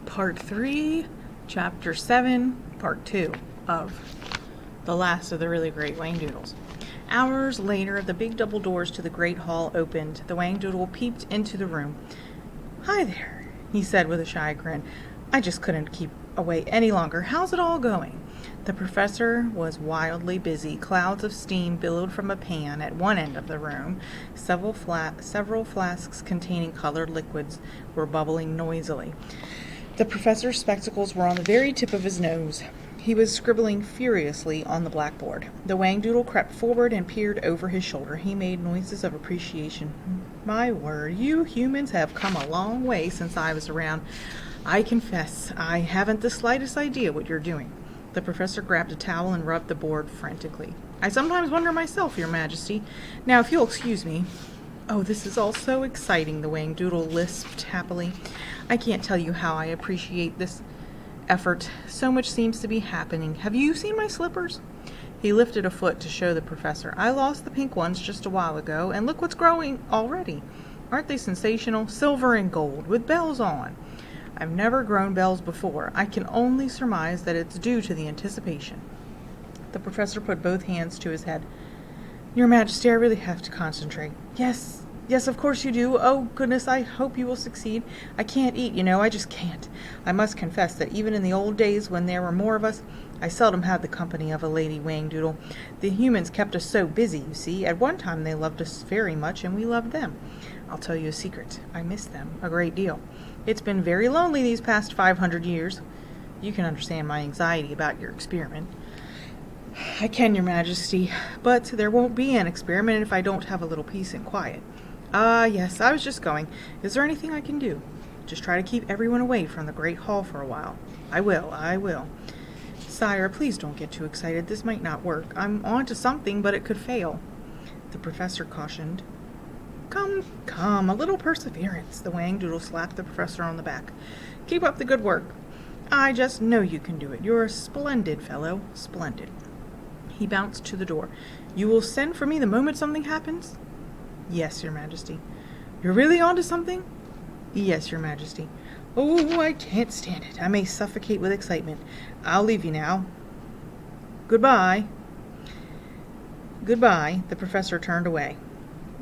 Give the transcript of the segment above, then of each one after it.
Part 3, Chapter 7, Part 2 of The Last of the Really Great Whangdoodles. Hours later, the big double doors to the great hall opened. The Whangdoodle peeped into the room. "Hi there," he said with a shy grin. "I just couldn't keep away any longer. How's it all going?" The professor was wildly busy. Clouds of steam billowed from a pan at one end of the room. Several flasks containing colored liquids were bubbling noisily. The professor's spectacles were on the very tip of his nose. He was scribbling furiously on the blackboard. The Whangdoodle crept forward and peered over his shoulder. He made noises of appreciation. "My word, you humans have come a long way since I was around. I confess, I haven't the slightest idea what you're doing." The professor grabbed a towel and rubbed the board frantically. "I sometimes wonder myself, Your Majesty. Now, if you'll excuse me." "Oh, this is all so exciting," the Whangdoodle lisped happily. "I can't tell you how I appreciate this effort. So much seems to be happening. Have you seen my slippers?" He lifted a foot to show the professor. "I lost the pink ones just a while ago, and look what's growing already. Aren't they sensational? Silver and gold, with bells on. I've never grown bells before. I can only surmise that it's due to the anticipation." The professor put both hands to his head. "Your Majesty, I really have to concentrate." Yes, of course you do. Oh, goodness, I hope you will succeed. I can't eat, you know. I just can't. I must confess that even in the old days when there were more of us, I seldom had the company of a lady Whangdoodle. The humans kept us so busy, you see. At one time they loved us very much, and we loved them. I'll tell you a secret. I miss them a great deal. It's been very lonely these past 500 years. You can understand my anxiety about your experiment." "I can, Your Majesty, but there won't be an experiment if I don't have a little peace and quiet." "Ah, yes, I was just going. Is there anything I can do?" "Just try to keep everyone away from the great hall for a while." I will. "Sire, please don't get too excited. This might not work. I'm on to something, but it could fail," the professor cautioned. Come, a little perseverance." The Whangdoodle slapped the professor on the back. "Keep up the good work. I just know you can do it. You're a splendid fellow, splendid." He bounced to the door. "You will send for me the moment something happens?" "Yes, Your Majesty." "You're really on to something?" "Yes, Your Majesty." "Oh, I can't stand it. I may suffocate with excitement. I'll leave you now. Goodbye." "Goodbye." The professor turned away.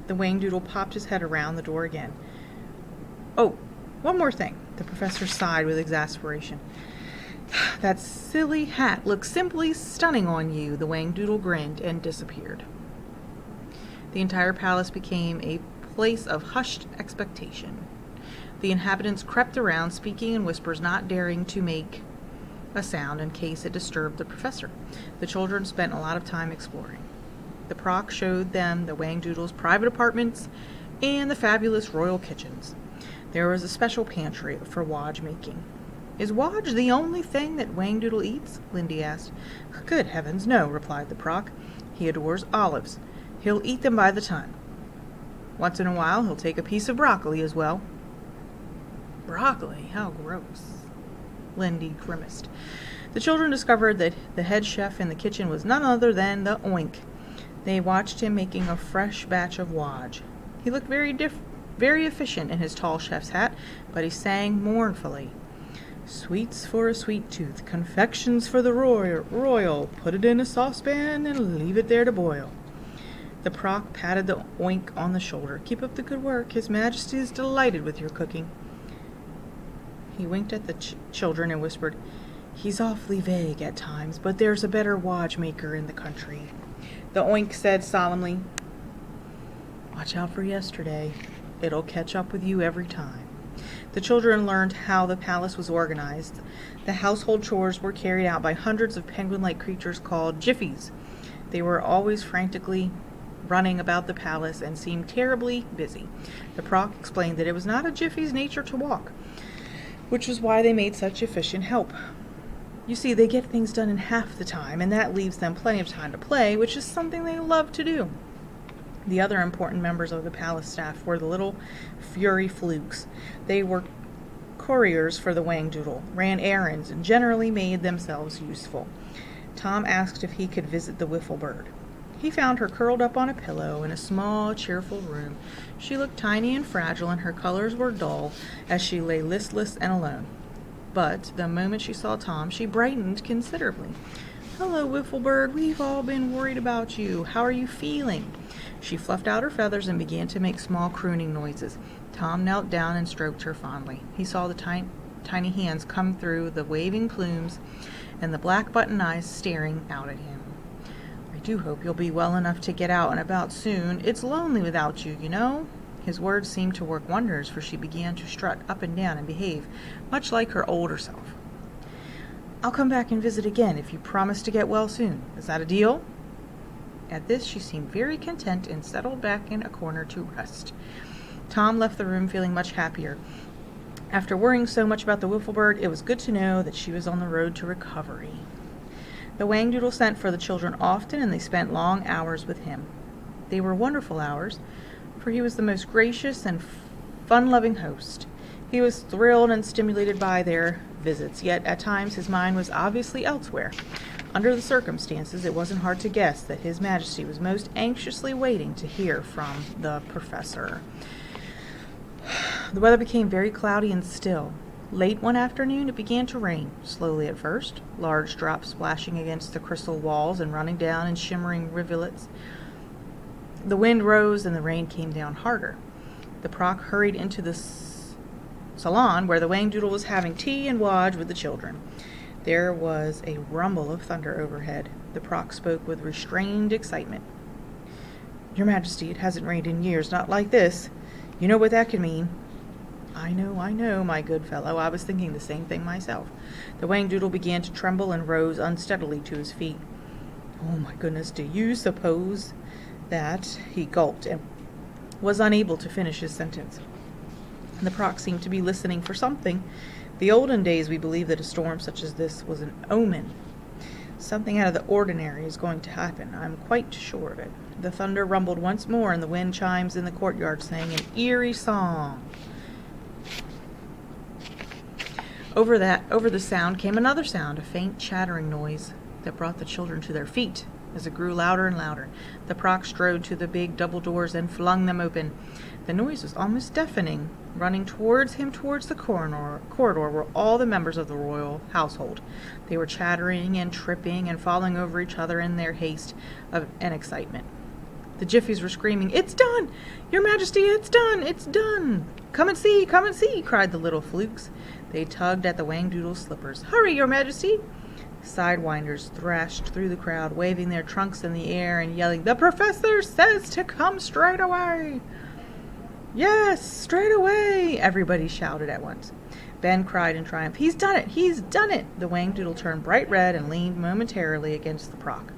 The Whangdoodle popped his head around the door again. "Oh, one more thing." The professor sighed with exasperation. "That silly hat looks simply stunning on you." The Whangdoodle grinned and disappeared. The entire palace became a place of hushed expectation. The inhabitants crept around, speaking in whispers, not daring to make a sound in case it disturbed the professor. The children spent a lot of time exploring. The Proc showed them the Whangdoodle's private apartments and the fabulous royal kitchens. There was a special pantry for Wodge making. "Is Wodge the only thing that Whangdoodle eats?" Lindy asked. "Good heavens, no," replied the Proc. "He adores olives. He'll eat them by the ton. Once in a while he'll take a piece of broccoli as well." "Broccoli? How gross." Lindy grimaced. The children discovered that the head chef in the kitchen was none other than the Oink. They watched him making a fresh batch of Wodge. He looked very efficient in his tall chef's hat, but he sang mournfully. "Sweets for a sweet tooth, confections for the royal, put it in a saucepan and leave it there to boil." The Proc patted the Oink on the shoulder. "Keep up the good work. His Majesty is delighted with your cooking." He winked at the children and whispered, "He's awfully vague at times, but there's a better Wodge maker in the country." The Oink said solemnly, "Watch out for yesterday. It'll catch up with you every time." The children learned how the palace was organized. The household chores were carried out by hundreds of penguin-like creatures called Jiffies. They were always frantically running about the palace and seemed terribly busy. The Proc explained that it was not a Jiffy's nature to walk, which was why they made such efficient help. You see, they get things done in half the time, and that leaves them plenty of time to play, which is something they love to do. The other important members of the palace staff were the little Fury Flukes. They were couriers for the Whangdoodle, ran errands, and generally made themselves useful. Tom asked if he could visit the Wiffle Bird. He found her curled up on a pillow in a small, cheerful room. She looked tiny and fragile, and her colors were dull as she lay listless and alone. But the moment she saw Tom, she brightened considerably. "Hello, Whifflebird. We've all been worried about you. How are you feeling?" She fluffed out her feathers and began to make small crooning noises. Tom knelt down and stroked her fondly. He saw the tiny hands come through the waving plumes and the black button eyes staring out at him. "I do hope you'll be well enough to get out and about soon. It's lonely without you, you know." His words seemed to work wonders, for she began to strut up and down and behave much like her older self. "I'll come back and visit again if you promise to get well soon. Is that a deal?" At this she seemed very content and settled back in a corner to rest. Tom left the room feeling much happier. After worrying so much about the Whifflebird, it was good to know that she was on the road to recovery. The Whangdoodle sent for the children often, and they spent long hours with him. They were wonderful hours, for he was the most gracious and fun-loving host. He was thrilled and stimulated by their visits, yet at times his mind was obviously elsewhere. Under the circumstances, it wasn't hard to guess that His Majesty was most anxiously waiting to hear from the professor. The weather became very cloudy and still. Late one afternoon it began to rain, slowly at first, large drops splashing against the crystal walls and running down in shimmering rivulets. The wind rose and the rain came down harder. The Proc hurried into the salon where the Whangdoodle was having tea and wodge with the children. There was a rumble of thunder overhead. The Proc spoke with restrained excitement. "Your Majesty, it hasn't rained in years, not like this. You know what that can mean." I know, my good fellow. I was thinking the same thing myself." The Whangdoodle began to tremble and rose unsteadily to his feet. "Oh, my goodness, do you suppose that—" He gulped and was unable to finish his sentence. The Proc seemed to be listening for something. The olden days we believed that a storm such as this was an omen. Something out of the ordinary is going to happen. I'm quite sure of it. The thunder rumbled once more, and the wind chimes in the courtyard sang an eerie song. Over the sound came another sound, a faint chattering noise that brought the children to their feet. As it grew louder and louder, the Proc strode to the big double doors and flung them open. The noise was almost deafening. Running towards the corridor were all the members of the royal household. They were chattering and tripping and falling over each other in their haste and excitement. The Jiffies were screaming, "It's done! Your Majesty, it's done! It's done! Come and see! Come and see!" cried the little flukes. They tugged at the Whangdoodle's slippers. "Hurry, Your Majesty!" Sidewinders thrashed through the crowd, waving their trunks in the air and yelling, "The Professor says to come straight away!" "Yes, straight away!" everybody shouted at once. Ben cried in triumph, "He's done it! He's done it!" The Whangdoodle turned bright red and leaned momentarily against the Proc.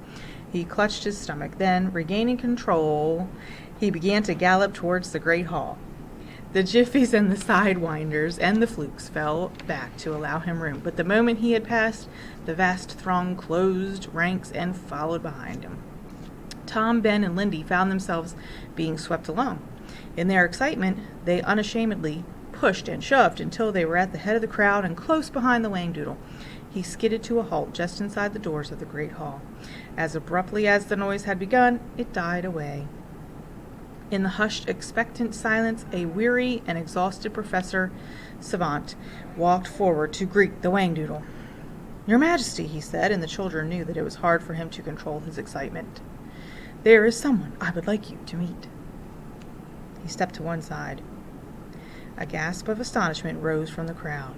He clutched his stomach. Then, regaining control, he began to gallop towards the great hall. The Jiffies and the Sidewinders and the Flukes fell back to allow him room, but the moment he had passed, the vast throng closed ranks and followed behind him. Tom, Ben, and Lindy found themselves being swept along. In their excitement, they unashamedly pushed and shoved until they were at the head of the crowd and close behind the Whangdoodle. He skidded to a halt just inside the doors of the great hall. As abruptly as the noise had begun, it died away. In the hushed, expectant silence, a weary and exhausted Professor Savant walked forward to greet the Whangdoodle. "Your Majesty," he said, and the children knew that it was hard for him to control his excitement. "There is someone I would like you to meet." He stepped to one side. A gasp of astonishment rose from the crowd.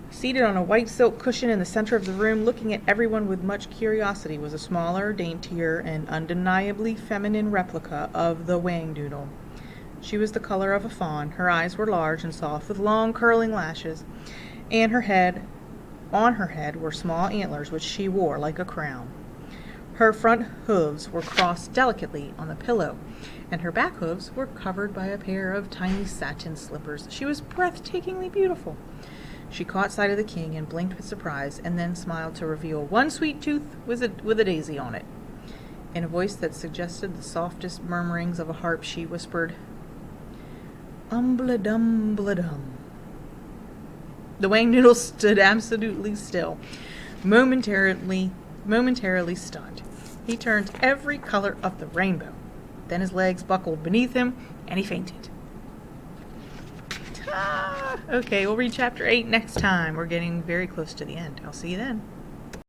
Seated on a white silk cushion in the center of the room, looking at everyone with much curiosity, was a smaller, daintier, and undeniably feminine replica of the Whangdoodle. She was the color of a fawn. Her eyes were large and soft, with long curling lashes, and on her head were small antlers which she wore like a crown. Her front hooves were crossed delicately on the pillow, and her back hooves were covered by a pair of tiny satin slippers. She was breathtakingly beautiful. She caught sight of the king and blinked with surprise, and then smiled to reveal one sweet tooth with a daisy on it. In a voice that suggested the softest murmurings of a harp, she whispered, "Umbla-dum-bla-dum." The Whangdoodle stood absolutely still, momentarily stunned. He turned every color of the rainbow. Then his legs buckled beneath him, and he fainted. Ta! Okay, we'll read chapter 8 next time. We're getting very close to the end. I'll see you then.